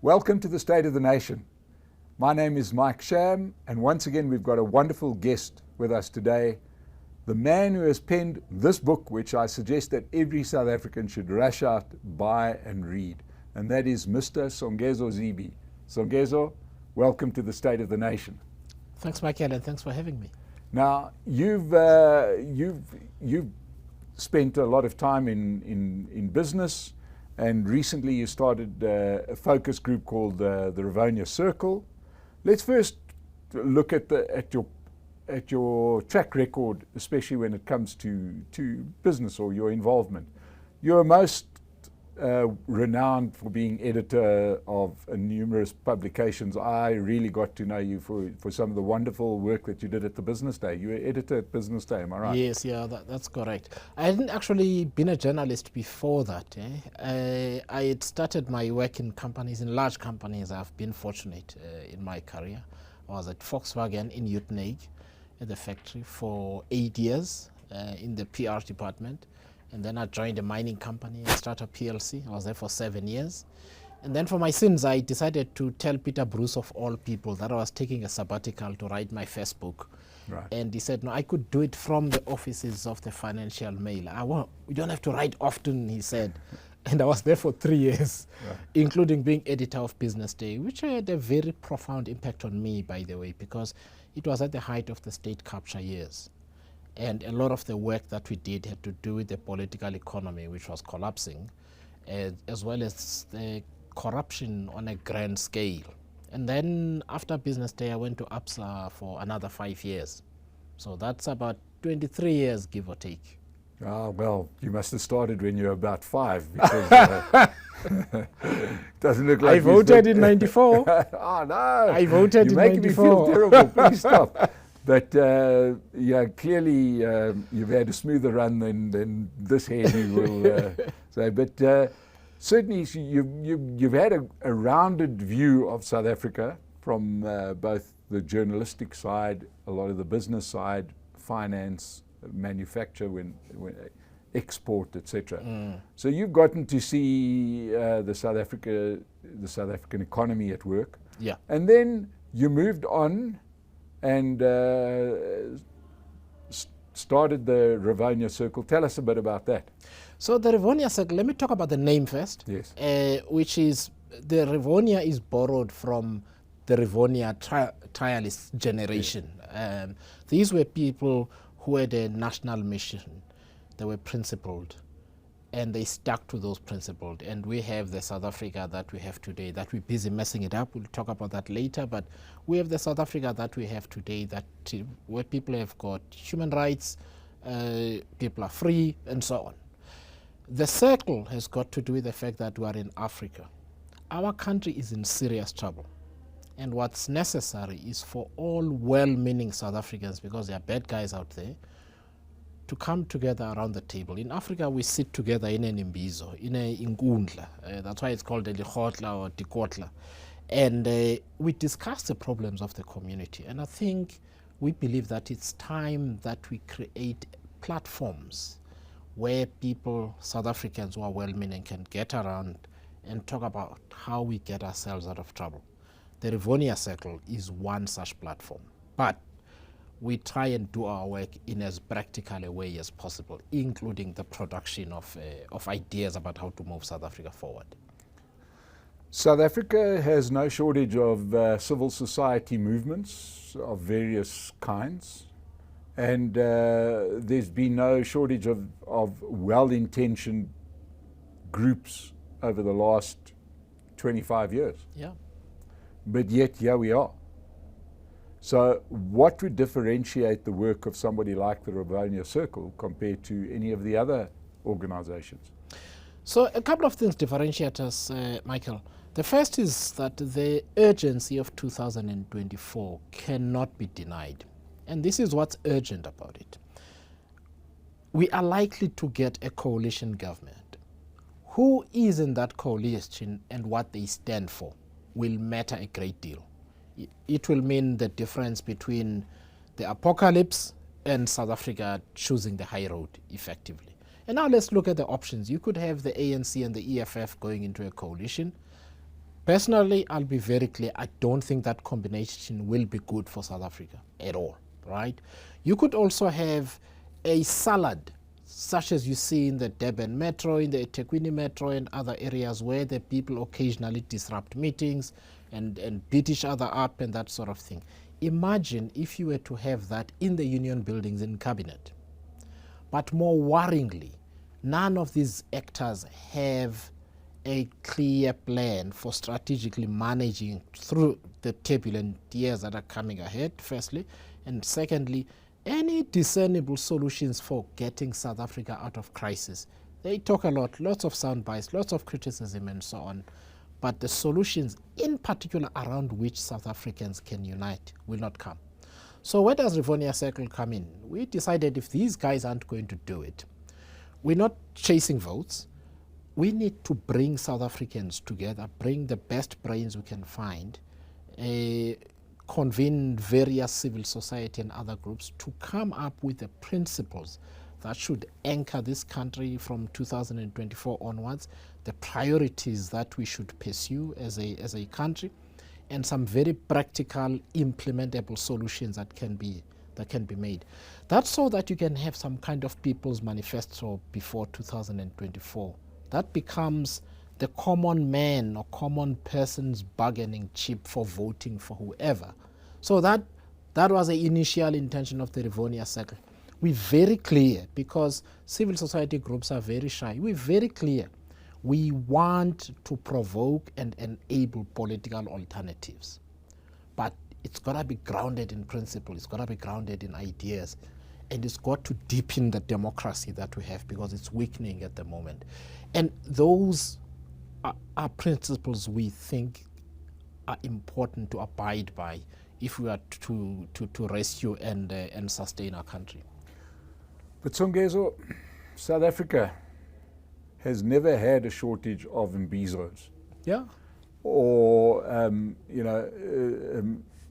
Welcome to the State of the Nation. My name is Mike Sham, and once again we've got a wonderful guest with us today, the man who has penned this book, which I suggest that every South African should rush out, buy and read, and that is Mr. Songezo Zibi. Songezo, welcome to the State of the Nation. Thanks, Michael, and thanks for having me. Now, you've spent a lot of time in business, and recently you started a focus group called the Rivonia Circle. Let's first look at your track record, especially when it comes to business or your involvement. You're most renowned for being editor of numerous publications. I really got to know you for some of the wonderful work that you did at the Business Day. You were editor at Business Day, am I right? Yes, yeah, that's correct. I hadn't actually been a journalist before that. I had started my work in companies, in large companies. I've been fortunate in my career. I was at Volkswagen in Uitenhage at the factory for 8 years in the PR department. And then I joined a mining company, Startup PLC. I was there for 7 years. And then for my sins, I decided to tell Peter Bruce, of all people, that I was taking a sabbatical to write my first book. Right. And he said, no, I could do it from the offices of the Financial Mail. We don't have to write often, he said. And I was there for 3 years, right, including being editor of Business Day, which had a very profound impact on me, by the way, because it was at the height of the state capture years. And a lot of the work that we did had to do with the political economy, which was collapsing, as well as the corruption on a grand scale. And then after Business Day, I went to ABSA for another 5 years. So that's about 23 years, give or take. Ah, well, you must have started when you were about 5, because doesn't look like I voted in 94. Oh, no. I voted in 94. You're making me feel terrible. Please stop. But yeah, clearly you've had a smoother run than this hairdo will say. But certainly you've had a rounded view of South Africa from both the journalistic side, a lot of the business side, finance, manufacture, when export, etc. So you've gotten to see the South African economy at work. Yeah. And then you moved on and started the Rivonia Circle. Tell us a bit about that. So the Rivonia Circle, let me talk about the name first. Yes. Which is, the Rivonia is borrowed from the Rivonia trialist generation. Yes. These were people who had a national mission. They were principled, and they stuck to those principles. And we have the South Africa that we have today, that we're busy messing it up. We'll talk about that later, but we have the South Africa that we have today, where people have got human rights, people are free, and so on. The circle has got to do with the fact that we are in Africa. Our country is in serious trouble. And what's necessary is for all well-meaning South Africans, because there are bad guys out there, to come together around the table. In Africa, we sit together in an imbizo, in a inkundla. That's why it's called a likhotla or dikotla. And we discuss the problems of the community. And I think we believe that it's time that we create platforms where people, South Africans who are well-meaning, can get around and talk about how we get ourselves out of trouble. The Rivonia Circle is one such platform. But we try and do our work in as practical a way as possible, including the production of ideas about how to move South Africa forward. South Africa has no shortage of civil society movements of various kinds, and there's been no shortage of well-intentioned groups over the last 25 years. Yeah. But yet here we are. So what would differentiate the work of somebody like the Rivonia Circle compared to any of the other organizations? So a couple of things differentiate us, Michael. The first is that the urgency of 2024 cannot be denied. And this is what's urgent about it. We are likely to get a coalition government. Who is in that coalition and what they stand for will matter a great deal. It will mean the difference between the apocalypse and South Africa choosing the high road effectively. And now let's look at the options. You could have the ANC and the EFF going into a coalition. Personally, I'll be very clear. I don't think that combination will be good for South Africa at all, right? You could also have a salad, such as you see in the Durban Metro, in the eThekwini Metro, and other areas where the people occasionally disrupt meetings and beat each other up and that sort of thing. Imagine if you were to have that in the union buildings in cabinet. But more worryingly, none of these actors have a clear plan for strategically managing through the turbulent years that are coming ahead, firstly. And secondly, any discernible solutions for getting South Africa out of crisis. They talk a lot, lots of sound bites, lots of criticism and so on. But the solutions, in particular around which South Africans can unite, will not come. So where does Rivonia Circle come in? We decided if these guys aren't going to do it, we're not chasing votes. We need to bring South Africans together, bring the best brains we can find, convene various civil society and other groups to come up with the principles that should anchor this country from 2024 onwards, the priorities that we should pursue as a country, and some very practical, implementable solutions that can be made. That's so that you can have some kind of people's manifesto before 2024. That becomes the common man or common person's bargaining chip for voting for whoever. So that was the initial intention of the Rivonia Circle. We're very clear, because civil society groups are very shy. We're very clear. We want to provoke and enable political alternatives. But it's got to be grounded in principle. It's got to be grounded in ideas. And it's got to deepen the democracy that we have, because it's weakening at the moment. And those are principles we think are important to abide by if we are to rescue and sustain our country. But Songezo, South Africa has never had a shortage of Mbizos. Yeah. Or,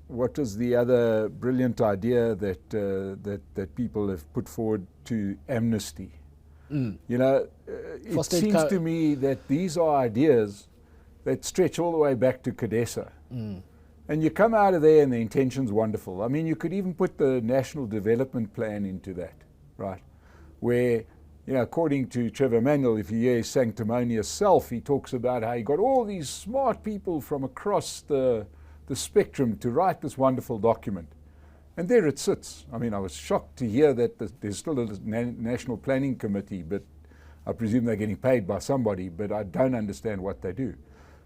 what was the other brilliant idea that people have put forward to amnesty? It seems to me that these are ideas that stretch all the way back to Cadessa. And you come out of there and the intention's wonderful. I mean, you could even put the National Development Plan into that, right? Where, according to Trevor Manuel, if you hear his sanctimonious self, he talks about how he got all these smart people from across the spectrum to write this wonderful document. And there it sits. I mean, I was shocked to hear that there's still a National Planning Committee, but I presume they're getting paid by somebody, but I don't understand what they do.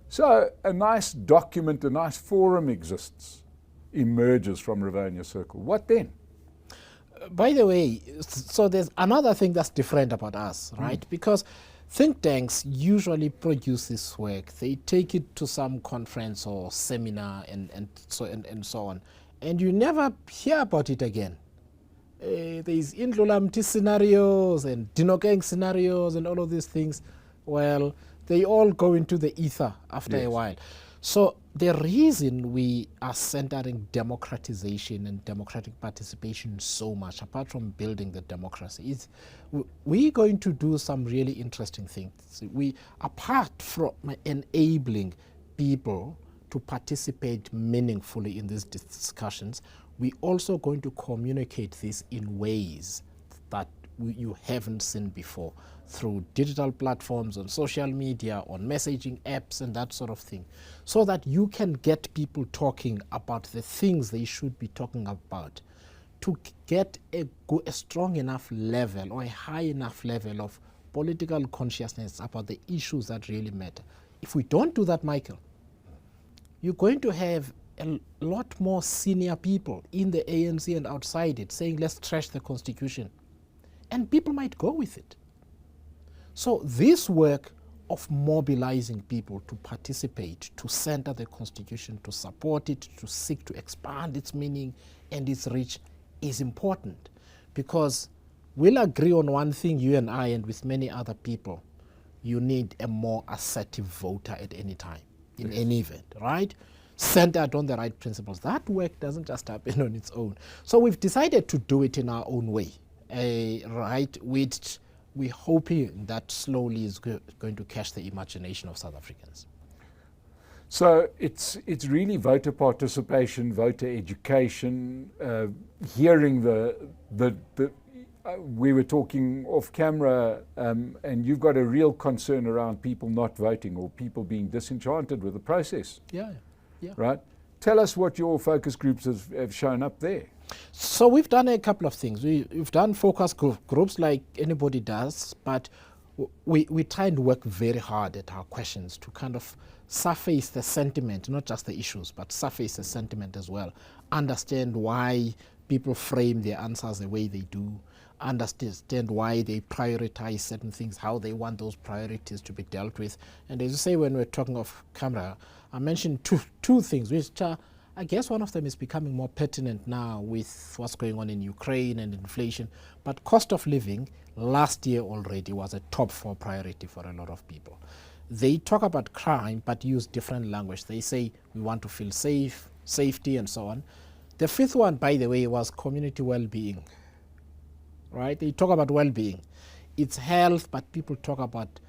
So a nice document, a nice forum emerges from Rivonia Circle. What then? By the way, so there's another thing that's different about us, right? Because think tanks usually produce this work. They take it to some conference or seminar and so on. And you never hear about it again. There's Indlulamti scenarios and Dinokeng scenarios and all of these things. Well, they all go into the ether after a while. So the reason we are centering democratization and democratic participation so much, apart from building the democracy, is we're going to do some really interesting things. Apart from enabling people to participate meaningfully in these discussions, we're also going to communicate this in ways that you haven't seen before, through digital platforms, on social media, on messaging apps and that sort of thing, so that you can get people talking about the things they should be talking about, to get a strong enough level or a high enough level of political consciousness about the issues that really matter. If we don't do that, Michael, you're going to have a lot more senior people in the ANC and outside it saying, let's trash the Constitution. And people might go with it. So this work of mobilizing people to participate, to center the Constitution, to support it, to seek to expand its meaning and its reach is important, because we'll agree on one thing, you and I, and with many other people: you need a more assertive voter at any time, in any event, right? Centered on the right principles. That work doesn't just happen on its own. So we've decided to do it in our own way, right? Which we're hoping that slowly is going to catch the imagination of South Africans. So it's really voter participation, voter education, hearing we were talking off camera, and you've got a real concern around people not voting or people being disenchanted with the process. Yeah. Right? Tell us what your focus groups have shown up there. So we've done a couple of things. We've done focus groups like anybody does, but we try and work very hard at our questions to kind of surface the sentiment, not just the issues, but surface the sentiment as well. Understand why people frame their answers the way they do. Understand why they prioritize certain things, how they want those priorities to be dealt with. And as you say, when we're talking off camera, I mentioned two things, which I guess one of them is becoming more pertinent now with what's going on in Ukraine and inflation. But cost of living last year already was a top 4 priority for a lot of people. They talk about crime but use different language. They say we want to feel safe, safety and so on. The 5th one, by the way, was community well-being. Right? They talk about well-being. It's health, but people talk about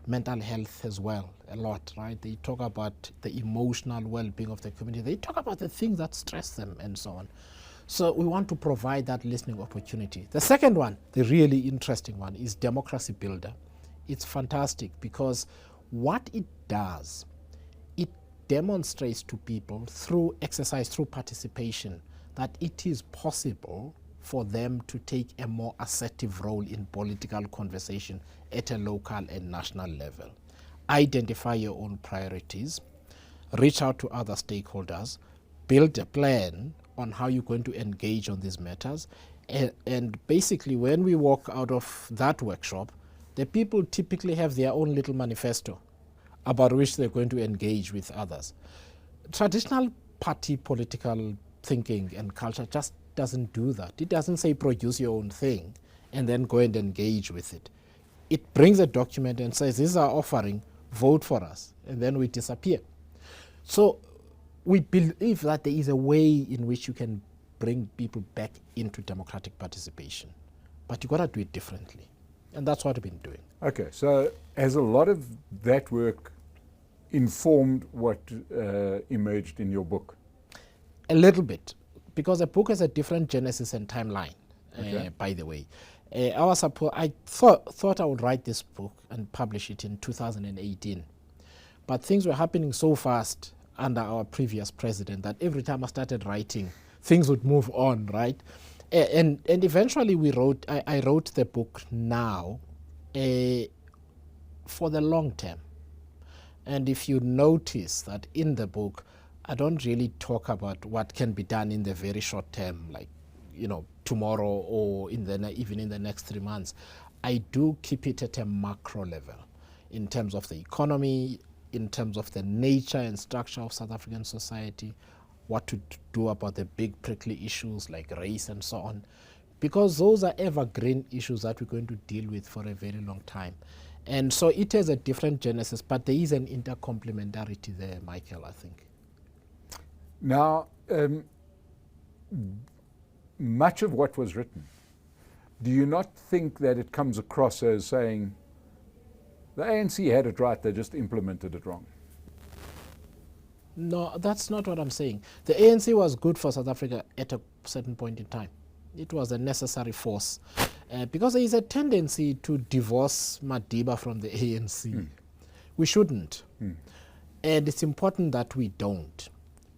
mental health as well a lot, right? They talk about the emotional well-being of the community. They talk about the things that stress them and so on. So we want to provide that listening opportunity. The second one, the really interesting one, is Democracy Builder. It's fantastic because what it does, it demonstrates to people through exercise, through participation, that it is possible for them to take a more assertive role in political conversation at a local and national level. Identify your own priorities, reach out to other stakeholders, build a plan on how you're going to engage on these matters, and basically when we walk out of that workshop, the people typically have their own little manifesto about which they're going to engage with others. Traditional party political thinking and culture just doesn't do that. It doesn't say produce your own thing and then go and engage with it. It brings a document and says, this is our offering, vote for us, and then we disappear. So we believe that there is a way in which you can bring people back into democratic participation, but you've got to do it differently. And that's what we've been doing. Okay, so has a lot of that work informed what emerged in your book? A little bit, because the book has a different genesis and timeline, by the way. I thought I would write this book and publish it in 2018. But things were happening so fast under our previous president that every time I started writing, things would move on, right? And eventually I wrote the book now for the long term. And if you notice that in the book, I don't really talk about what can be done in the very short term, like, tomorrow or even in the next 3 months. I do keep it at a macro level in terms of the economy, in terms of the nature and structure of South African society, what to do about the big prickly issues like race and so on, because those are evergreen issues that we're going to deal with for a very long time. And so it has a different genesis, but there is an intercomplementarity there, Michael, I think. Now, much of what was written, do you not think that it comes across as saying the ANC had it right, they just implemented it wrong? No, that's not what I'm saying. The ANC was good for South Africa at a certain point in time. It was a necessary force because there is a tendency to divorce Madiba from the ANC. We shouldn't. And it's important that we don't,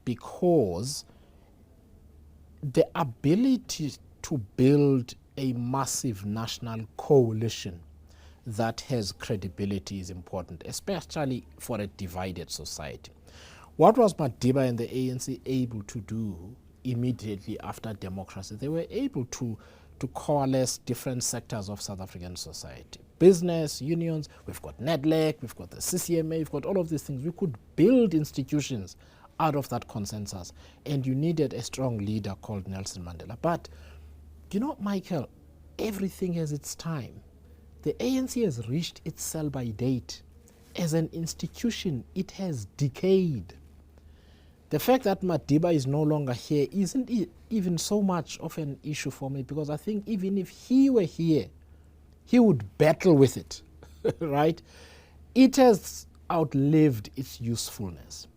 because the ability to build a massive national coalition that has credibility is important, especially for a divided society. What was Madiba and the ANC able to do immediately after democracy? They were able to coalesce different sectors of South African society. Business, unions, we've got NEDLEC, we've got the CCMA, we've got all of these things. We could build institutions out of that consensus. And you needed a strong leader called Nelson Mandela. But, Michael, everything has its time. The ANC has reached its sell-by date. As an institution, it has decayed. The fact that Madiba is no longer here isn't even so much of an issue for me, because I think even if he were here, he would battle with it, right? It has outlived its usefulness.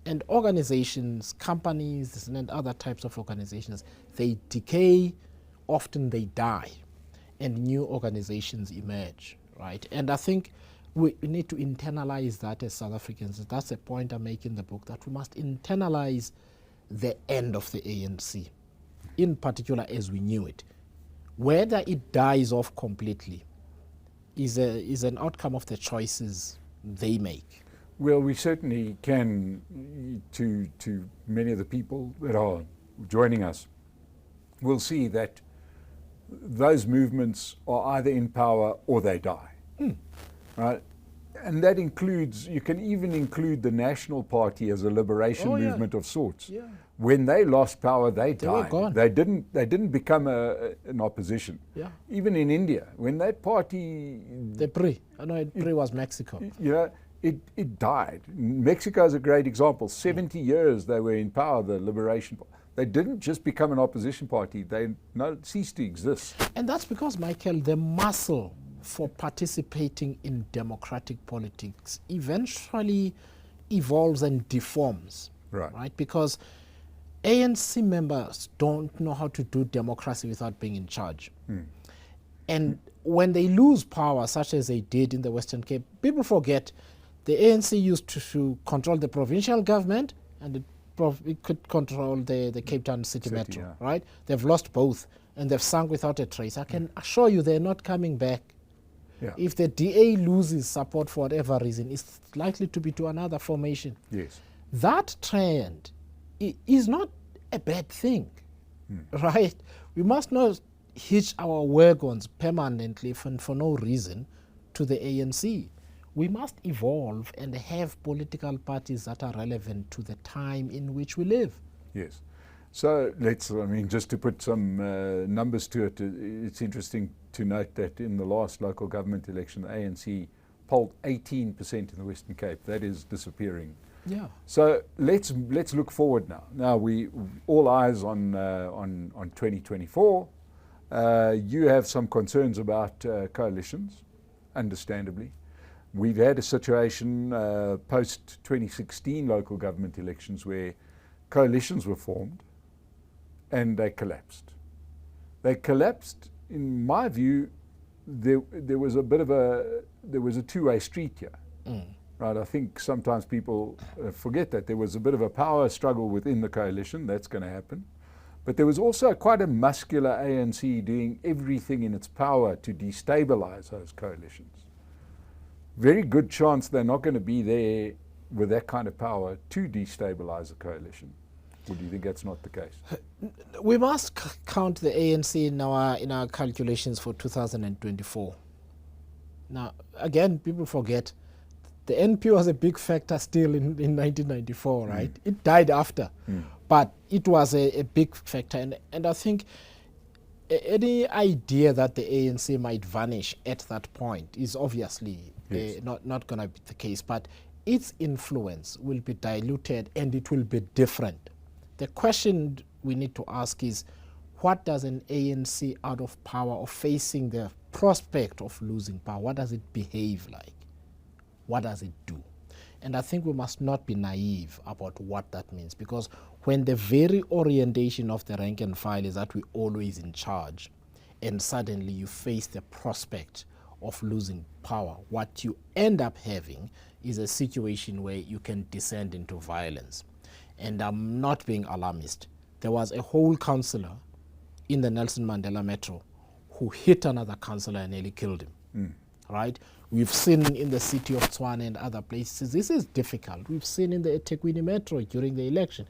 And organizations, companies, and other types of organizations, they decay, often they die, and new organizations emerge, right? And I think we need to internalize that as South Africans. That's a point I make in the book, that we must internalize the end of the ANC, in particular as we knew it. Whether it dies off completely is an outcome of the choices they make. Well, we certainly can, to many of the people that are joining us, we'll see that those movements are either in power or they die. Right? And that includes, you can even include the National Party as a liberation movement of sorts. Yeah. When they lost power, they died. were gone. They didn't become an opposition. Yeah. Even in India, when that party, The PRI, PRI was Mexico. you know, it died. Mexico is a great example. 70 years they were in power, the Liberation Party. They didn't just become an opposition party. They ceased to exist. And that's because, Michael, the muscle for participating in democratic politics eventually evolves and deforms. Right. Because ANC members don't know how to do democracy without being in charge. And when they lose power, such as they did in the Western Cape, people forget the ANC used to control the provincial government, and it could control the Cape Town City Metro, yeah. right? They've lost both, and they've sunk without a trace. I can assure you they're not coming back. Yeah. If the DA loses support for whatever reason, it's likely to be to another formation. Yes. That trend is not a bad thing, right? We must not hitch our wagons permanently for no reason to the ANC. We must evolve and have political parties that are relevant to the time in which we live. Yes. So just to put some numbers to it, it's interesting to note that in the last local government election, the ANC polled 18% in the Western Cape. That is disappearing. Yeah. So let's look forward now. Now we all eyes on 2024. You have some concerns about coalitions, understandably. We've had a situation post 2016 local government elections where coalitions were formed and they collapsed. They collapsed, in my view. There was a two-way street here. Right, I think sometimes people forget that there was a bit of a power struggle within the coalition. That's going to happen. But there was also quite a muscular ANC doing everything in its power to destabilize those coalitions. Very good chance they're not going to be there with that kind of power to destabilize a coalition. Or do you think that's not the case? We must count the ANC in our calculations for 2024. Now, again, people forget the NP was a big factor still in 1994, right? It died after, but it was a big factor. And I think any idea that the ANC might vanish at that point is obviously not going to be the case, but its influence will be diluted and it will be different. The question we need to ask is, what does an ANC out of power or facing the prospect of losing power, what does it behave like? What does it do? And I think we must not be naive about what that means, because when the very orientation of the rank and file is that we're always in charge, and suddenly you face the prospect of losing power, what you end up having is a situation where you can descend into violence. And I'm not being alarmist. There was a whole councillor in the Nelson Mandela Metro who hit another councillor and nearly killed him. Right? We've seen in the city of Tshwane and other places, this is difficult. We've seen in the eThekwini Metro during the election.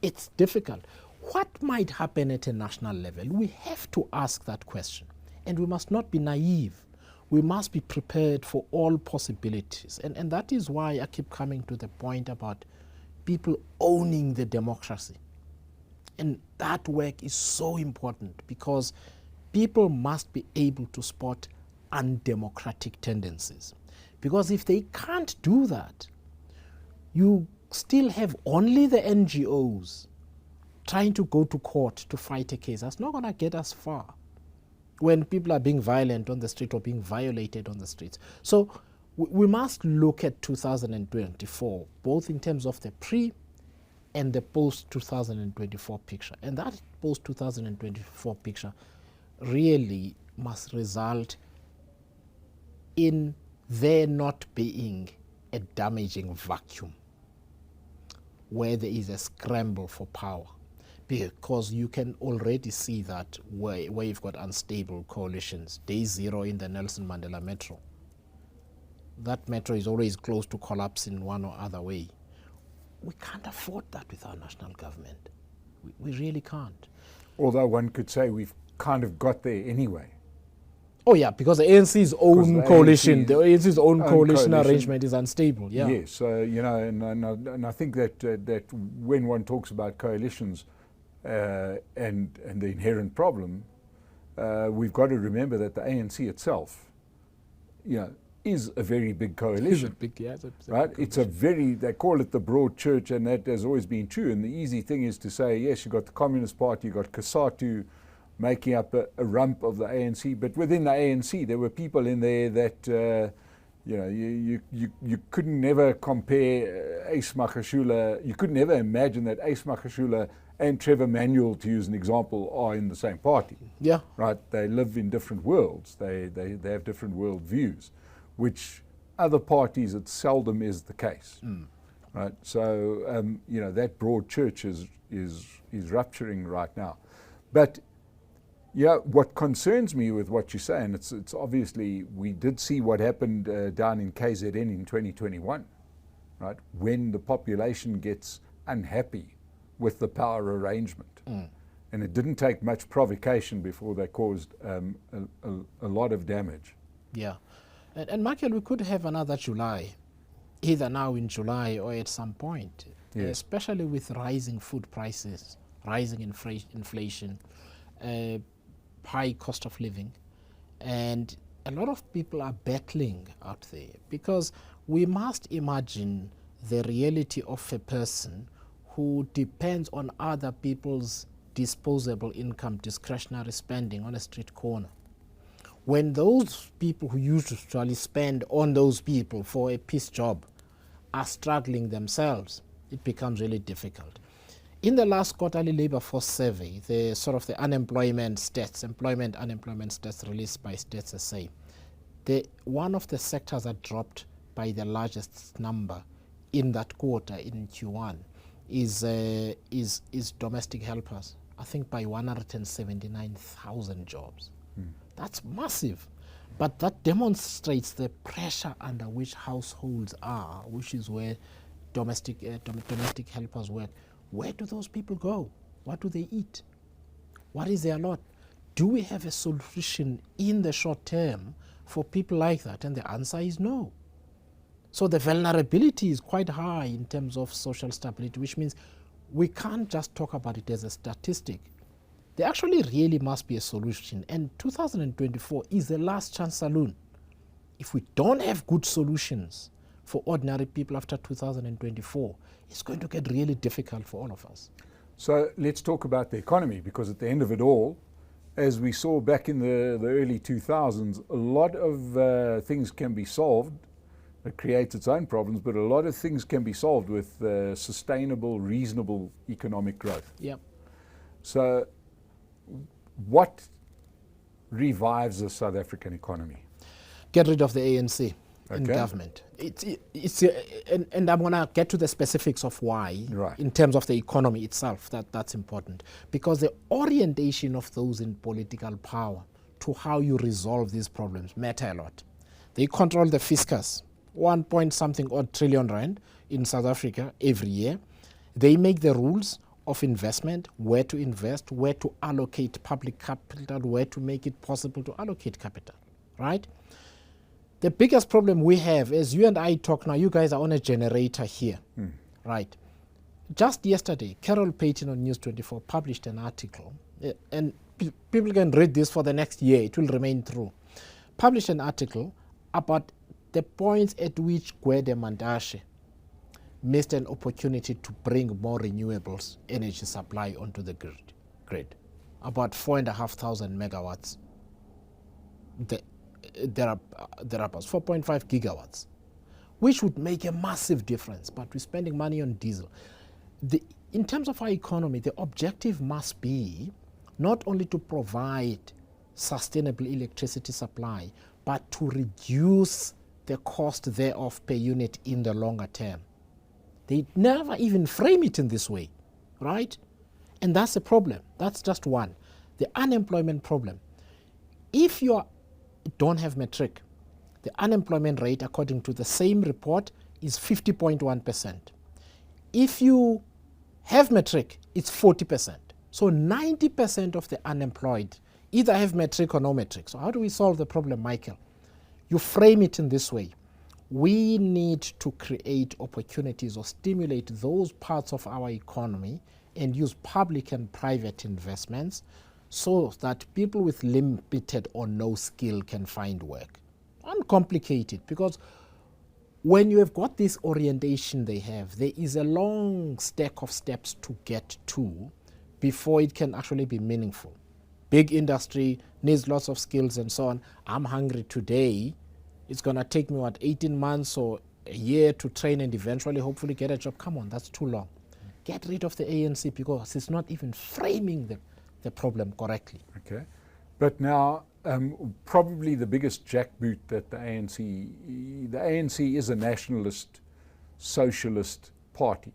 It's difficult. What might happen at a national level? We have to ask that question. And we must not be naive. We must be prepared for all possibilities. And that is why I keep coming to the point about people owning the democracy. And that work is so important, because people must be able to spot undemocratic tendencies. Because if they can't do that, you still have only the NGOs trying to go to court to fight a case. That's not going to get us far when people are being violent on the street or being violated on the streets. So we must look at 2024, both in terms of the pre and the post-2024 picture. And that post-2024 picture really must result in there not being a damaging vacuum where there is a scramble for power, because you can already see that where you've got unstable coalitions. Day zero in the Nelson Mandela Metro. That metro is always close to collapse in one or other way. We can't afford that with our national government. We really can't. Although one could say we've kind of got there anyway. Oh yeah, because the ANC's own coalition, the ANC's own coalition arrangement is unstable. Yeah. Yes, and I think that when one talks about coalitions and the inherent problem, we've got to remember that the ANC itself, is a very big coalition. Right? It's a very, they call it the broad church, and that has always been true. And the easy thing is to say, yes, you've got the Communist Party, you've got COSATU making up a rump of the ANC, but within the ANC there were people in there that you couldn't never compare Ace Magashule. You could never imagine that Ace Magashule and Trevor Manuel, to use an example, are in the same party. Yeah. Right? They live in different worlds. They have different world views, which other parties it seldom is the case. Right? So that broad church is rupturing right now. But yeah, what concerns me with what you say, and it's obviously, we did see what happened down in KZN in 2021, right? When the population gets unhappy with the power arrangement. And it didn't take much provocation before they caused a lot of damage. Yeah. And Michael, we could have another July, either now in July or at some point, yes. Especially with rising food prices, rising inflation, high cost of living, and a lot of people are battling out there, because we must imagine the reality of a person who depends on other people's disposable income, discretionary spending on a street corner. When those people who usually spend on those people for a piece job are struggling themselves, it becomes really difficult. In the last quarterly labor force survey, the unemployment stats, unemployment stats released by Stats SA, one of the sectors that dropped by the largest number in that quarter in Q1 is domestic helpers. I think by 179,000 jobs. That's massive. But that demonstrates the pressure under which households are, which is where domestic helpers work. Where do those people go? What do they eat? What is their lot? Do we have a solution in the short term for people like that? And the answer is no. So the vulnerability is quite high in terms of social stability, which means we can't just talk about it as a statistic. There actually really must be a solution. And 2024 is the last chance saloon. If we don't have good solutions for ordinary people after 2024, it's going to get really difficult for all of us. So let's talk about the economy, because at the end of it all, as we saw back in the early 2000s, a lot of things can be solved. It creates its own problems, but a lot of things can be solved with sustainable, reasonable economic growth. Yep. So what revives the South African economy? Get rid of the ANC in government. And I'm going to get to the specifics of why, right, in terms of the economy itself. That's important, because the orientation of those in political power to how you resolve these problems matter a lot. They control the fiscus, 1 point something odd trillion rand in South Africa every year. They make the rules of investment, where to invest, where to allocate public capital, where to make it possible to allocate capital, right? The biggest problem we have, as you and I talk now, you guys are on a generator here, right? Just yesterday, Carol Payton on News 24 published an article, and people can read this for the next year, it will remain true. Published an article about the points at which Gwede Mantashe missed an opportunity to bring more renewables energy supply onto the grid. About 4,500 megawatts. There are about 4.5 gigawatts, which would make a massive difference, but we're spending money on diesel. in terms of our economy, the objective must be not only to provide sustainable electricity supply, but to reduce the cost thereof per unit in the longer term. They never even frame it in this way, right? And that's a problem. That's just one. The unemployment problem. If you don't have matric, the unemployment rate, according to the same report, is 50.1%. If you have matric, it's 40%. So 90% of the unemployed either have matric or no matric. So how do we solve the problem, Michael? You frame it in this way. We need to create opportunities or stimulate those parts of our economy and use public and private investments so that people with limited or no skill can find work. Uncomplicated, because when you have got this orientation they have, there is a long stack of steps to get to before it can actually be meaningful. Big industry needs lots of skills and so on. I'm hungry today. It's going to take me, 18 months or a year to train and eventually hopefully get a job. Come on, that's too long. Get rid of the ANC because it's not even framing the problem correctly. Okay. But now, probably the biggest jackboot that the ANC is a nationalist, socialist party,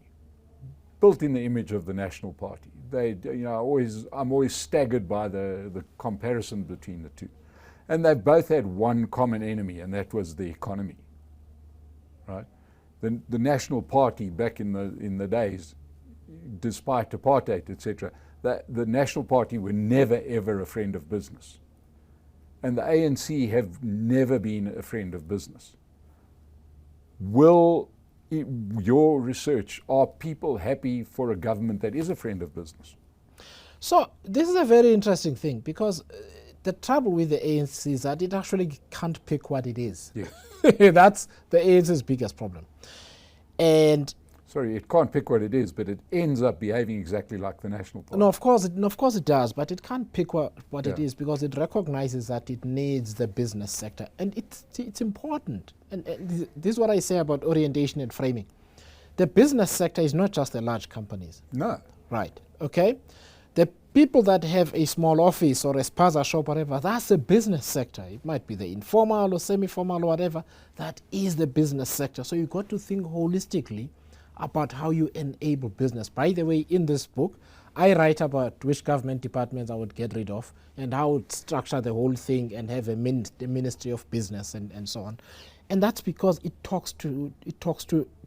built in the image of the National Party. I'm always staggered by the comparison between the two. And they've both had one common enemy, and that was the economy, right? The National Party back in the days, despite apartheid, etc., the National Party were never ever a friend of business. And the ANC have never been a friend of business. Will your research, are people happy for a government that is a friend of business? So this is a very interesting thing, because the trouble with the ANC is that it actually can't pick what it is. Yes. That's the ANC's biggest problem. And sorry, it can't pick what it is, but it ends up behaving exactly like the National Party. No, of course it does, but it can't pick what it is, because it recognizes that it needs the business sector, and it's important. And this is what I say about orientation and framing. The business sector is not just the large companies. No. Right. Okay. The people that have a small office or a spaza shop, whatever, that's the business sector. It might be the informal or semi-formal or whatever. That is the business sector. So you've got to think holistically about how you enable business. By the way, in this book, I write about which government departments I would get rid of and how I would structure the whole thing and have a Ministry of Business and so on. And that's because it talks to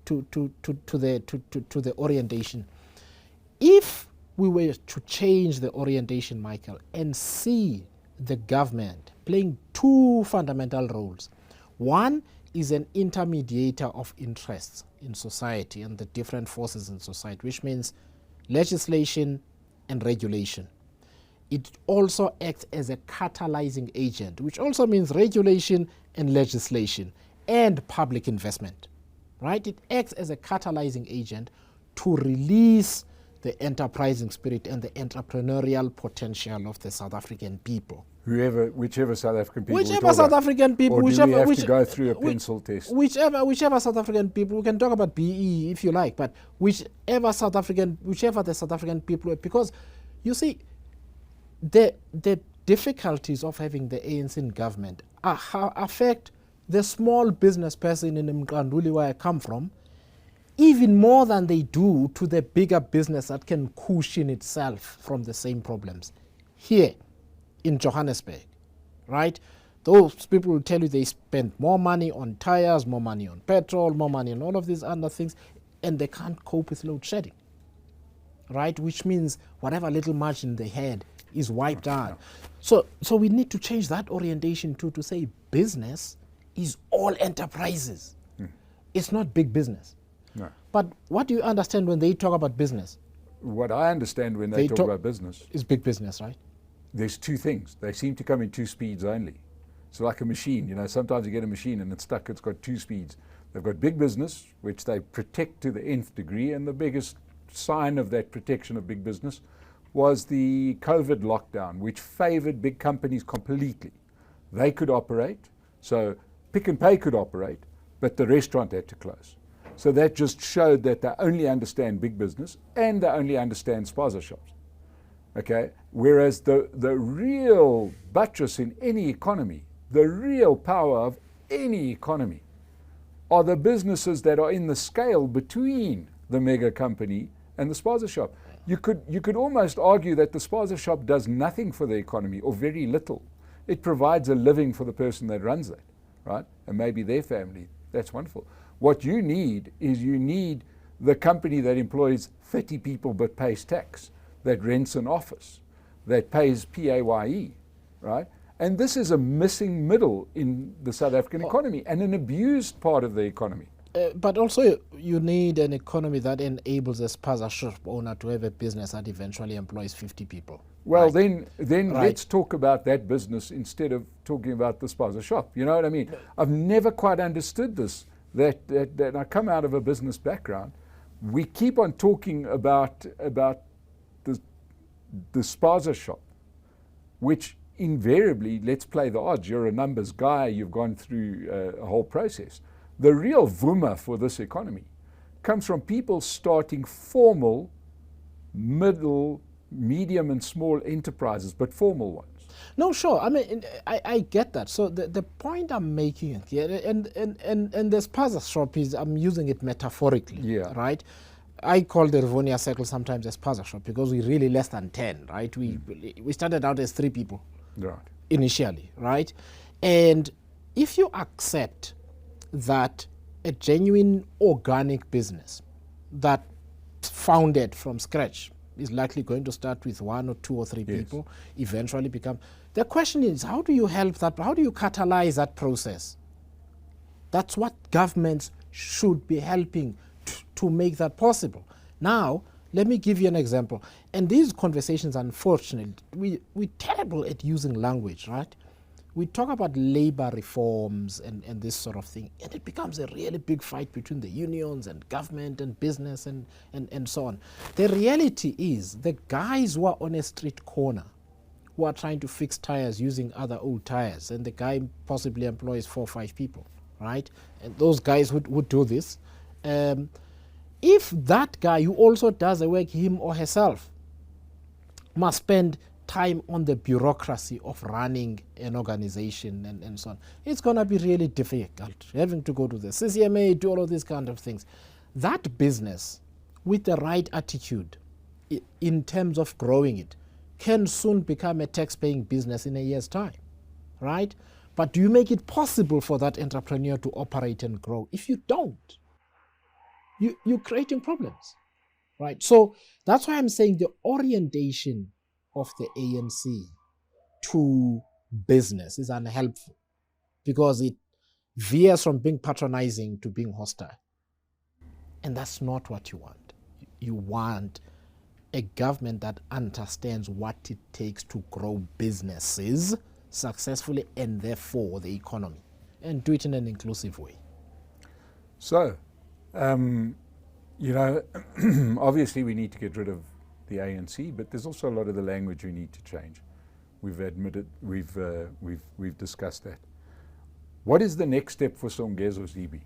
the orientation. If we were to change the orientation, Michael, and see the government playing two fundamental roles. One is an intermediator of interests in society and the different forces in society, which means legislation and regulation. It also acts as a catalyzing agent, which also means regulation and legislation and public investment, right? It acts as a catalyzing agent to release the enterprising spirit and the entrepreneurial potential of the South African people. Whichever South African people. Whichever South African people. Or do we have to go through a pencil test? Whichever South African people. We can talk about BE if you like, but whichever the South African people, because you see, the difficulties of having the ANC in government affect the small business person in Mqanduli, where I come from, even more than they do to the bigger business that can cushion itself from the same problems. Here in Johannesburg, right? Those people will tell you they spend more money on tires, more money on petrol, more money on all of these other things, and they can't cope with load shedding, right? Which means whatever little margin they had is wiped out. So we need to change that orientation to say business is all enterprises. It's not big business. No. But what do you understand when they talk about business? What I understand when they talk about business is big business, right? There's two things. They seem to come in two speeds only. It's like a machine. Sometimes you get a machine and it's stuck, it's got two speeds. They've got big business, which they protect to the nth degree, and the biggest sign of that protection of big business was the COVID lockdown, which favored big companies completely. They could operate, so Pick n Pay could operate, but the restaurant had to close. So that just showed that they only understand big business and they only understand spaza shops. Okay? Whereas the real buttress in any economy, the real power of any economy, are the businesses that are in the scale between the mega company and the spaza shop. You could almost argue that the spaza shop does nothing for the economy or very little. It provides a living for the person that runs that, right? And maybe their family. That's wonderful. What you need is the company that employs 30 people but pays tax, that rents an office, that pays PAYE, right? And this is a missing middle in the South African economy and an abused part of the economy. But also you need an economy that enables a spaza shop owner to have a business that eventually employs 50 people. Well, right? then let's talk about that business instead of talking about the spaza shop. You know what I mean? I've never quite understood this, that I come out of a business background. We keep on talking about the spaza shop, which invariably, let's play the odds. You're a numbers guy, you've gone through a whole process. The real vuma for this economy comes from people starting formal, middle, medium and small enterprises, but formal ones. No, sure. I mean, I get that. So the point I'm making here, and the spaza shop is, I'm using it metaphorically, Yeah. right? I call the Rivonia Circle sometimes a spaza shop because we're really less than 10, right? We started out as 3 people. Right. Initially, right? And if you accept that a genuine organic business that founded from scratch is likely going to start with 1 or 2 or 3 Yes. people, eventually become, the question is, how do you help that, how do you catalyze that process? That's what governments should be helping to make that possible. Now, let me give you an example. And these conversations, unfortunately, we're terrible at using language, right? We talk about labor reforms and this sort of thing, and it becomes a really big fight between the unions and government and business and so on. The reality is the guys who are on a street corner who are trying to fix tires using other old tires, and the guy possibly employs 4 or 5 people, right? And those guys would do this. If that guy who also does the work, him or herself, must spend time on the bureaucracy of running an organization and so on, it's going to be really difficult, having to go to the CCMA, do all of these kind of things. That business, with the right attitude, in terms of growing it, can soon become a tax-paying business in a year's time, right? But do you make it possible for that entrepreneur to operate and grow? If you don't, you're creating problems, right? So that's why I'm saying the orientation of the ANC to business is unhelpful, because it veers from being patronizing to being hostile. And that's not what you want. You want a government that understands what it takes to grow businesses successfully and therefore the economy, and do it in an inclusive way. So, you know, obviously we need to get rid of the ANC, but there's also a lot of the language we need to change. We've admitted, we've discussed that. What is the next step for Songezo Zibi?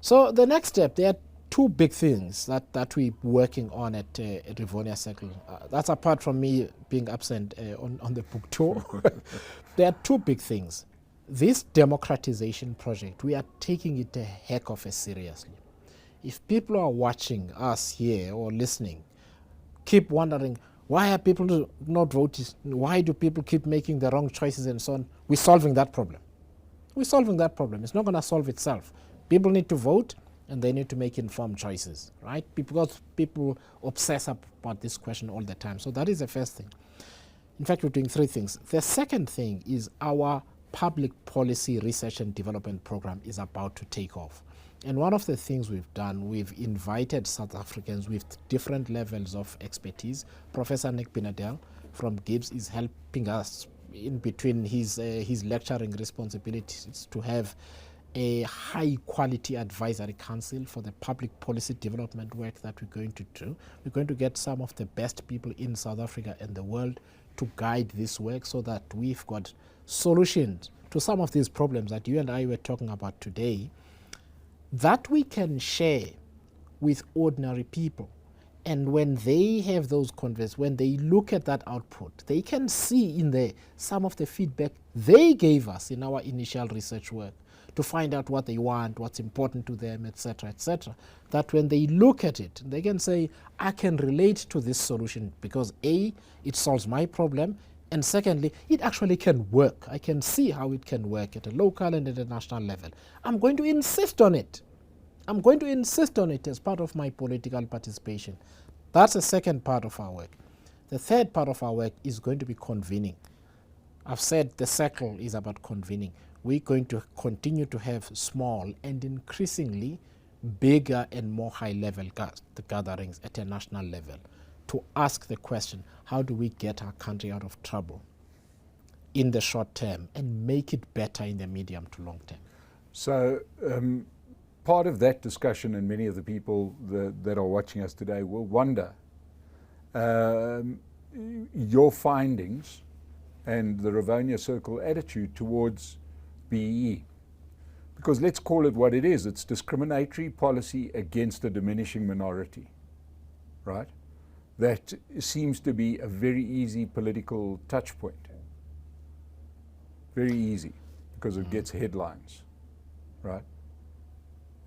So the next step, there are 2 big things that we're working on at Rivonia Circle. That's apart from me being absent on the book tour. There are 2 big things. This democratization project, we are taking it a heck of a seriously. If people are watching us here or listening, keep wondering, why are people not voting? Why do people keep making the wrong choices and so on? We're solving that problem. We're solving that problem. It's not going to solve itself. People need to vote, and they need to make informed choices, right? Because people obsess about this question all the time. So that is the first thing. In fact, we're doing 3 things. The second thing is our public policy research and development program is about to take off. And one of the things we've done, we've invited South Africans with different levels of expertise. Professor Nick Binadel from Gibbs is helping us in between his lecturing responsibilities to have a high-quality advisory council for the public policy development work that we're going to do. We're going to get some of the best people in South Africa and the world to guide this work, so that we've got solutions to some of these problems that you and I were talking about today. that we can share with ordinary people. And when they have those conversations, when they look at that output, they can see in there some of the feedback they gave us in our initial research work to find out what they want, what's important to them, etc., etc. That when they look at it, they can say, I can relate to this solution because A, it solves my problem, and secondly, it actually can work. I can see how it can work at a local and at a national level. I'm going to insist on it. I'm going to insist on it as part of my political participation. That's the second part of our work. The third part of our work is going to be convening. I've said the circle is about convening. We're going to continue to have small and increasingly bigger and more high-level gatherings at a national level to ask the question, how do we get our country out of trouble in the short term and make it better in the medium to long term? So part of that discussion, and many of the people that are watching us today will wonder your findings and the Rivonia Circle attitude towards BEE. Because let's call it what it is. It's discriminatory policy against a diminishing minority, right? That seems to be a very easy political touch point. Very easy, because it gets headlines, right?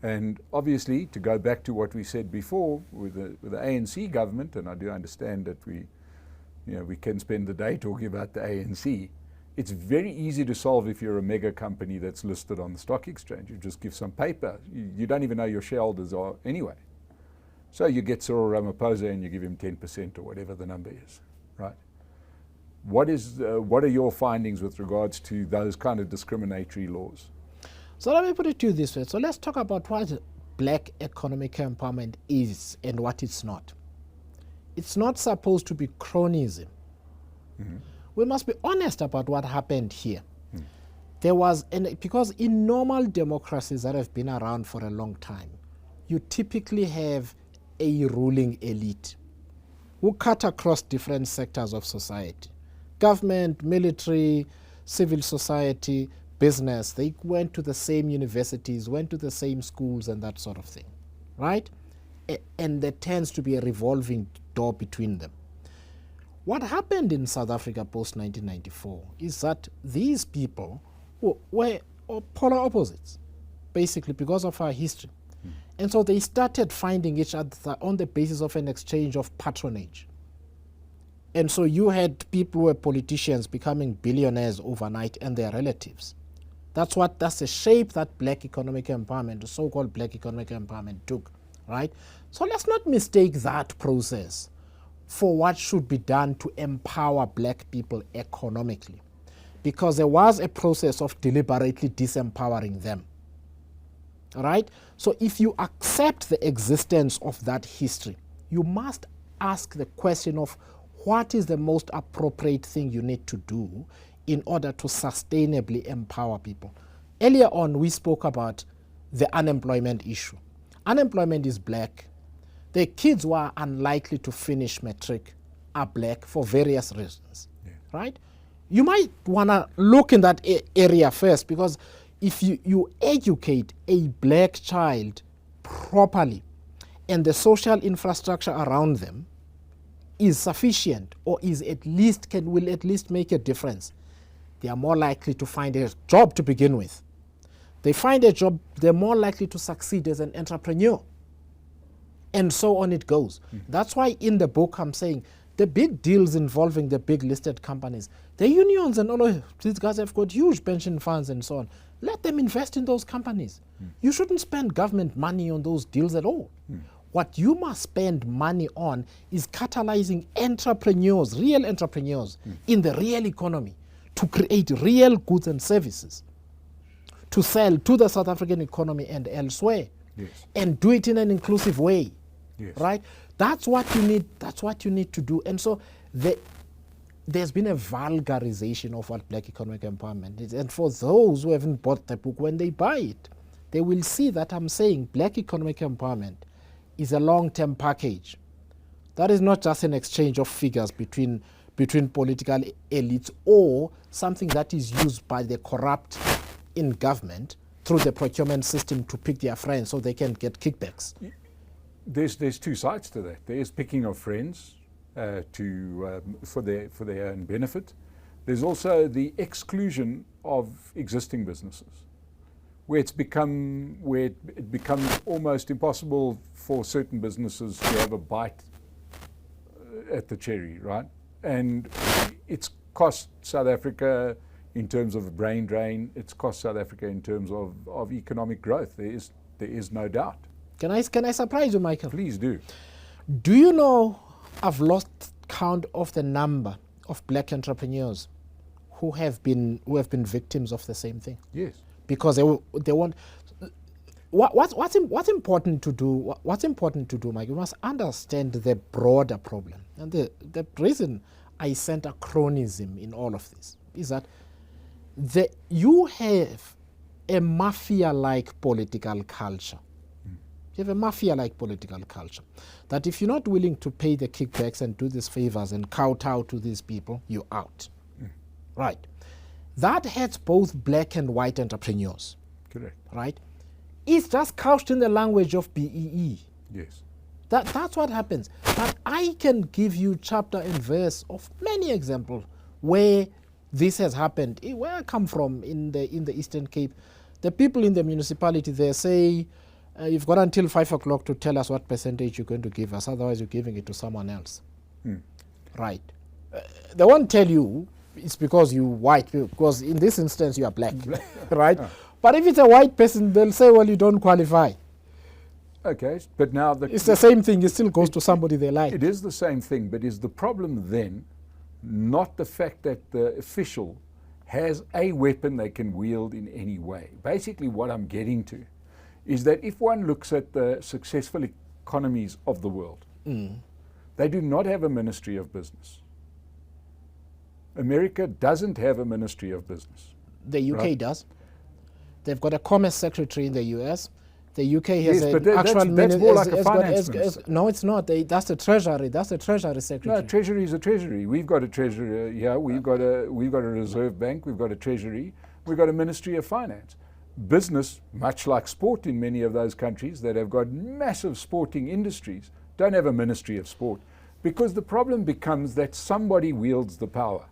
And obviously, to go back to what we said before with the ANC government, and I do understand that we can spend the day talking about the ANC, it's very easy to solve if you're a mega company that's listed on the stock exchange. You just give some paper. You don't even know your shareholders are anyway. So you get Cyril Ramaphosa and you give him 10% or whatever the number is, right? What are your findings with regards to those kind of discriminatory laws? So let me put it to you this way. So let's talk about what black economic empowerment is and what it's not. It's not supposed to be cronyism. Mm-hmm. We must be honest about what happened here. Mm. There was, because in normal democracies that have been around for a long time, you typically have a ruling elite who cut across different sectors of society. Government, military, civil society, business, they went to the same universities, went to the same schools and that sort of thing, right? And there tends to be a revolving door between them. What happened in South Africa post-1994 is that these people were polar opposites, basically because of our history. Mm. And so they started finding each other on the basis of an exchange of patronage. And so you had people who were politicians becoming billionaires overnight and their relatives. That's the shape that black economic empowerment, the so-called black economic empowerment took, right? So let's not mistake that process for what should be done to empower black people economically, because there was a process of deliberately disempowering them, all right? So if you accept the existence of that history, you must ask the question of what is the most appropriate thing you need to do in order to sustainably empower people. Earlier on, we spoke about the unemployment issue. Unemployment is black. The kids who are unlikely to finish matric are black for various reasons, right? You might want to look in that area first, because if you educate a black child properly and the social infrastructure around them is sufficient or is will at least make a difference, they are more likely to find a job to begin with. They find a job, they're more likely to succeed as an entrepreneur. And so on it goes. Mm. That's why in the book I'm saying the big deals involving the big listed companies, the unions and all of these guys have got huge pension funds and so on. Let them invest in those companies. Mm. You shouldn't spend government money on those deals at all. Mm. What you must spend money on is catalyzing entrepreneurs, real entrepreneurs in the real economy, to create real goods and services, to sell to the South African economy and elsewhere, and do it in an inclusive way, right? That's what you need. That's what you need to do. And so there's been a vulgarization of what black economic empowerment is. And for those who haven't bought the book, when they buy it, they will see that I'm saying black economic empowerment is a long-term package. That is not just an exchange of figures between political elites or something that is used by the corrupt in government through the procurement system to pick their friends so they can get kickbacks. There's two sides to that. There is picking of friends for their own benefit. There's also the exclusion of existing businesses, where it becomes almost impossible for certain businesses to have a bite at the cherry, right? And it's cost South Africa in terms of a brain drain. It's cost South Africa in terms of economic growth. There is no doubt. Can I surprise you, Michael? Please do. Do you know I've lost count of the number of black entrepreneurs who have been victims of the same thing? Yes. Because they want. What's important to do? What's important to do, Mike? You must understand the broader problem, and the reason I sent acronym in all of this is that you have a mafia-like political culture. You have a mafia-like political culture that if you're not willing to pay the kickbacks and do these favors and kowtow to these people, you're out. Right. That hurts both black and white entrepreneurs. Correct. Right. It's just couched in the language of BEE. Yes. That's what happens. But I can give you chapter and verse of many examples where this has happened. Where I come from in the Eastern Cape, the people in the municipality, they say, you've got until 5 o'clock to tell us what percentage you're going to give us, otherwise you're giving it to someone else. Right. They won't tell you it's because you're white, because in this instance you are black, right? But if it's a white person, they'll say, well, you don't qualify. Okay, but now it's the same thing. It still goes to somebody they like. It is the same thing, but is the problem then not the fact that the official has a weapon they can wield in any way? Basically what I'm getting to is that if one looks at the successful economies of the world, they do not have a ministry of business. America doesn't have a ministry of business. The UK does. They've got a commerce secretary in the US. The UK has that's more like a finance minister. No, it's not. That's the treasury. That's the treasury secretary. No, treasury is a treasury. We've got a treasury here. We've got a reserve bank. We've got a treasury. We've got a ministry of finance. Business, much like sport in many of those countries that have got massive sporting industries, don't have a ministry of sport, because the problem becomes that somebody wields the power.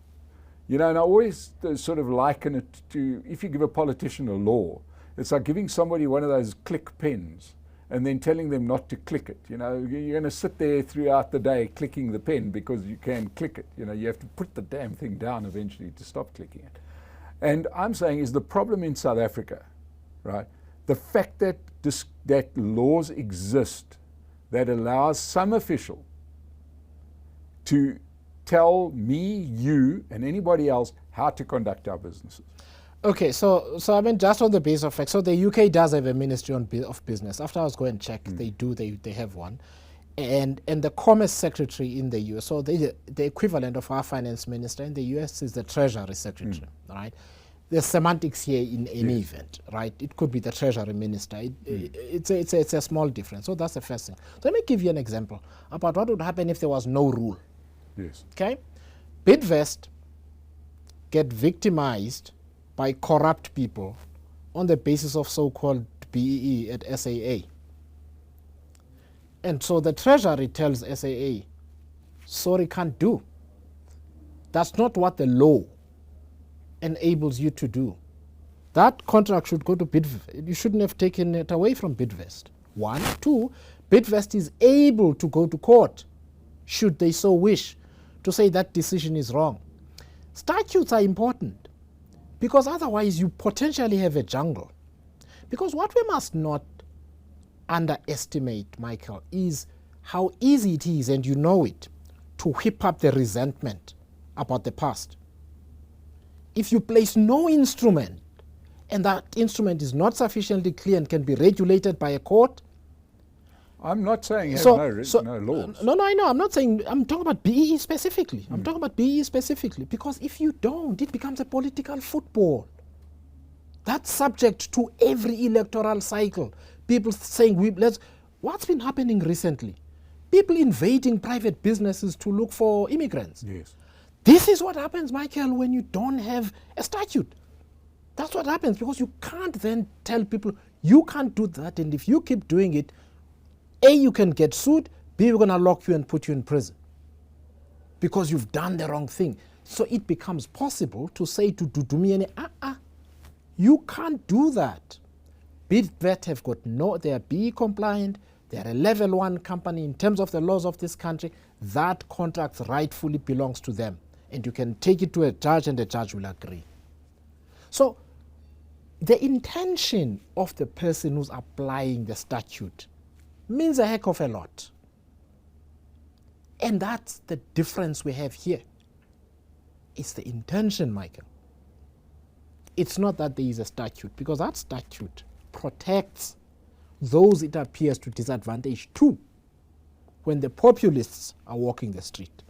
You know, and I always sort of liken it to, if you give a politician a law, it's like giving somebody one of those click pens and then telling them not to click it. You know, you're going to sit there throughout the day clicking the pen because you can click it. You know, you have to put the damn thing down eventually to stop clicking it. And I'm saying is the problem in South Africa, right? The fact that that laws exist that allows some official to tell me, you, and anybody else how to conduct our businesses. Okay, so I mean, just on the base of facts, so the UK does have a ministry of business. After I was going to check, they have one. And the commerce secretary in the US, so the equivalent of our finance minister in the US is the treasury secretary, right? There's semantics here in any event, right? It could be the treasury minister. It's a small difference. So that's the first thing. So let me give you an example about what would happen if there was no rule. Yes. Okay? Bidvest get victimized by corrupt people on the basis of so-called BEE at SAA. And so the treasury tells SAA, sorry, can't do. That's not what the law enables you to do. That contract should go to Bidvest. You shouldn't have taken it away from Bidvest. 1. 2, Bidvest is able to go to court, should they so wish, to say that decision is wrong. Statutes are important because otherwise you potentially have a jungle. Because what we must not underestimate, Michael, is how easy it is, and you know it, to whip up the resentment about the past. If you place no instrument, and that instrument is not sufficiently clear and can be regulated by a court. I'm not saying have no laws. No, I know. I'm not saying, I'm talking about BEE specifically. I'm talking about BEE specifically, because if you don't, it becomes a political football. That's subject to every electoral cycle. People saying, what's been happening recently? People invading private businesses to look for immigrants. Yes. This is what happens, Michael, when you don't have a statute. That's what happens, because you can't then tell people, you can't do that, and if you keep doing it, A, you can get sued, B, we're going to lock you and put you in prison because you've done the wrong thing. So it becomes possible to say to Dudumiene, you can't do that. Bidvet have got they are BE compliant, they are a level 1 company in terms of the laws of this country. That contract rightfully belongs to them, and you can take it to a judge and the judge will agree. So the intention of the person who's applying the statute means a heck of a lot. And that's the difference we have here. It's the intention, Michael. It's not that there is a statute, because that statute protects those it appears to disadvantage too when the populists are walking the street.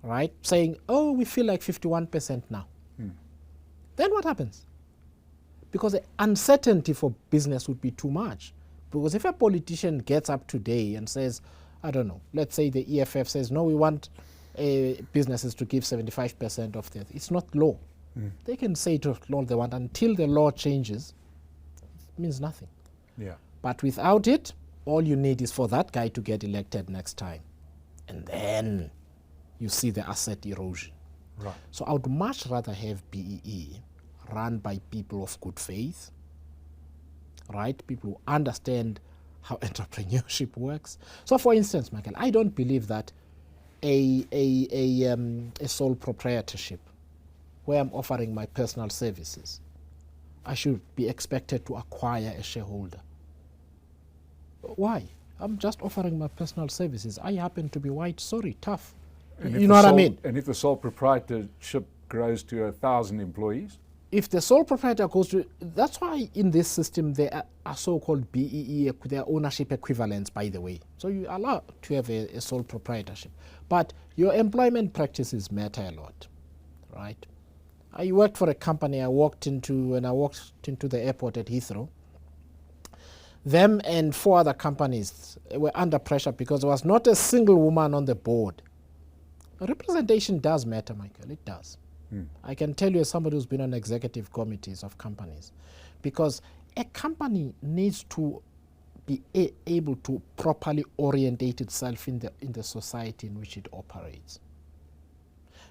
Right? Saying, oh, we feel like 51% now. Then what happens? Because the uncertainty for business would be too much. Because if a politician gets up today and says, I don't know, let's say the EFF says, no, we want businesses to give 75% of that. It's not law. They can say to law they want. Until the law changes, it means nothing. Yeah. But without it, all you need is for that guy to get elected next time. And then you see the asset erosion. Right. So I would much rather have BEE run by people of good faith, right? People who understand how entrepreneurship works. So for instance, Michael, I don't believe that a sole proprietorship where I'm offering my personal services, I should be expected to acquire a shareholder. Why? I'm just offering my personal services. I happen to be white, sorry, tough. You know what I mean? And if the sole proprietorship grows to 1,000 employees? If the sole proprietor goes to, that's why in this system there are so-called BEE, their ownership equivalents, by the way. So you are allowed to have a sole proprietorship. But your employment practices matter a lot, right? I worked for a company when I walked into the airport at Heathrow. Them and 4 other companies were under pressure because there was not a single woman on the board. Representation does matter, Michael, it does. I can tell you as somebody who's been on executive committees of companies, because a company needs to be able to properly orientate itself in the society in which it operates.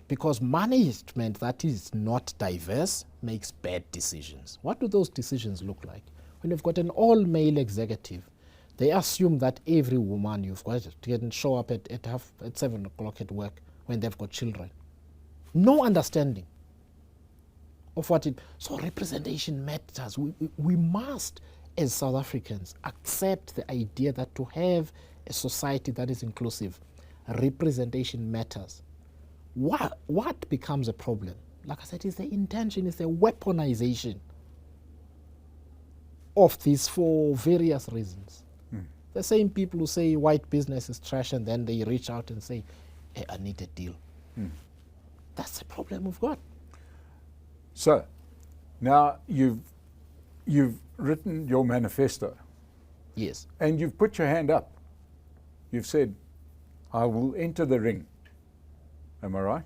Because management that is not diverse makes bad decisions. What do those decisions look like? When you've got an all-male executive, they assume that every woman you've got can show up at 7 o'clock at work when they've got children. No understanding of what it... So representation matters. We must, as South Africans, accept the idea that to have a society that is inclusive, representation matters. What becomes a problem? Like I said, is the intention, is the weaponization of this for various reasons. The same people who say white business is trash and then they reach out and say, hey, I need a deal. That's the problem we've got. So, now you've written your manifesto. Yes. And you've put your hand up. You've said, I will enter the ring. Am I right?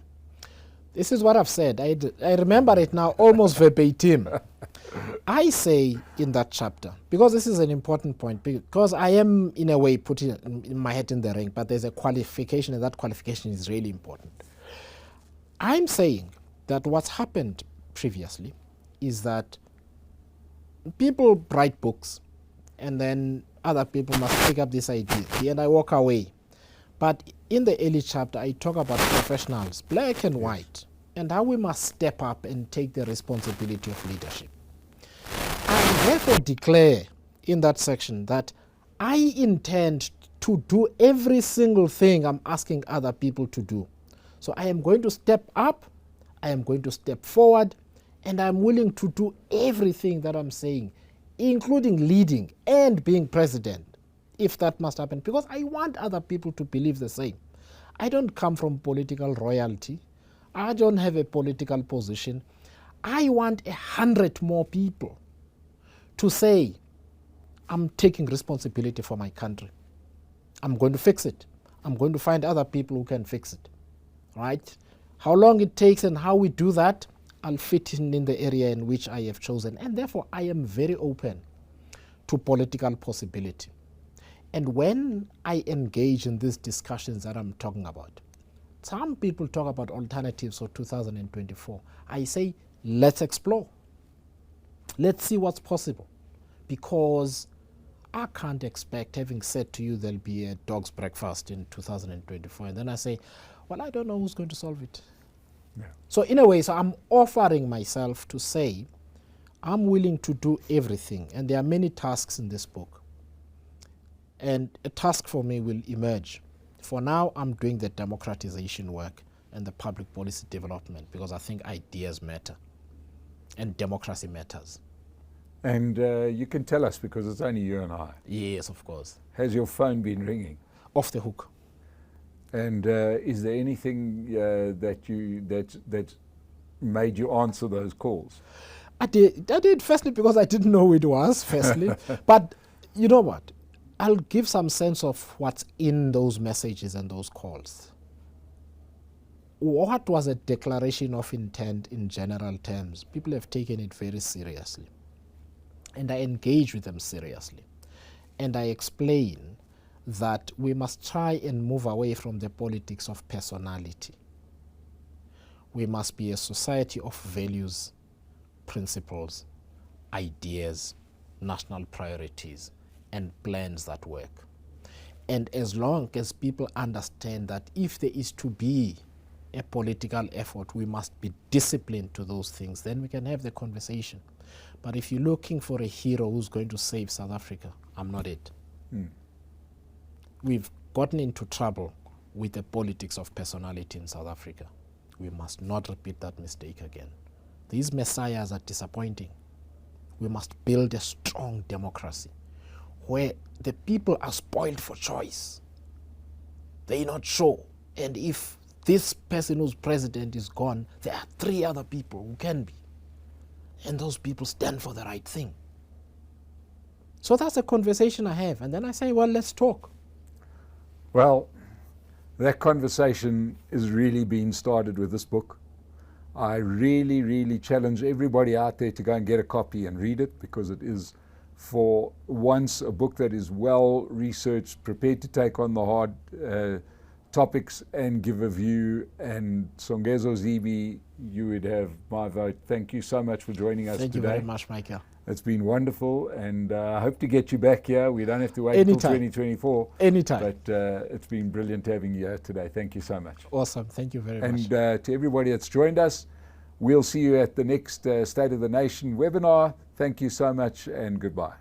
This is what I've said. I remember it now almost verbatim. I say in that chapter, because this is an important point, because I am in a way putting my head in the ring, but there's a qualification, and that qualification is really important. I'm saying that what's happened previously is that people write books and then other people must pick up this idea and I walk away. But in the early chapter, I talk about professionals, black and white, and how we must step up and take the responsibility of leadership. I therefore declare in that section that I intend to do every single thing I'm asking other people to do. So I am going to step up, I am going to step forward, and I'm willing to do everything that I'm saying, including leading and being president, if that must happen, because I want other people to believe the same. I don't come from political royalty. I don't have a political position. I want 100 more people to say, I'm taking responsibility for my country. I'm going to fix it. I'm going to find other people who can fix it. Right? How long it takes and how we do that, I'll fit in the area in which I have chosen. And therefore, I am very open to political possibility. And when I engage in these discussions that I'm talking about, some people talk about alternatives for 2024. I say, let's explore. Let's see what's possible. Because I can't expect, having said to you there'll be a dog's breakfast in 2024, and then I say, well, I don't know who's going to solve it. Yeah. So in a way, so I'm offering myself to say, I'm willing to do everything. And there are many tasks in this book. And a task for me will emerge. For now, I'm doing the democratization work and the public policy development because I think ideas matter and democracy matters. And you can tell us because it's only you and I. Yes, of course. Has your phone been ringing? Off the hook. And is there anything that made you answer those calls? I did firstly because I didn't know who it was, firstly. But you know what? I'll give some sense of what's in those messages and those calls. What was a declaration of intent in general terms? People have taken it very seriously. And I engage with them seriously. And I explain that we must try and move away from the politics of personality. We must be a society of values, principles, ideas, national priorities, and plans that work. And as long as people understand that if there is to be a political effort, we must be disciplined to those things, then we can have the conversation. But if you're looking for a hero who's going to save South Africa, I'm not it. We've gotten into trouble with the politics of personality in South Africa. We must not repeat that mistake again. These messiahs are disappointing. We must build a strong democracy where the people are spoiled for choice. They're not sure. And if this person who's president is gone, there are 3 other people who can be. And those people stand for the right thing. So that's a conversation I have. And then I say, well, let's talk. Well, that conversation is really being started with this book. I really, really challenge everybody out there to go and get a copy and read it because it is, for once, a book that is well researched, prepared to take on the hard topics and give a view. And Songezo Zibi, you would have my vote. Thank you so much for joining us today. Thank you very much, Michael. It's been wonderful, and I hope to get you back here. We don't have to wait Anytime. until 2024. Anytime. But it's been brilliant having you here today. Thank you so much. Awesome. Thank you very much. And to everybody that's joined us, we'll see you at the next State of the Nation webinar. Thank you so much, and goodbye.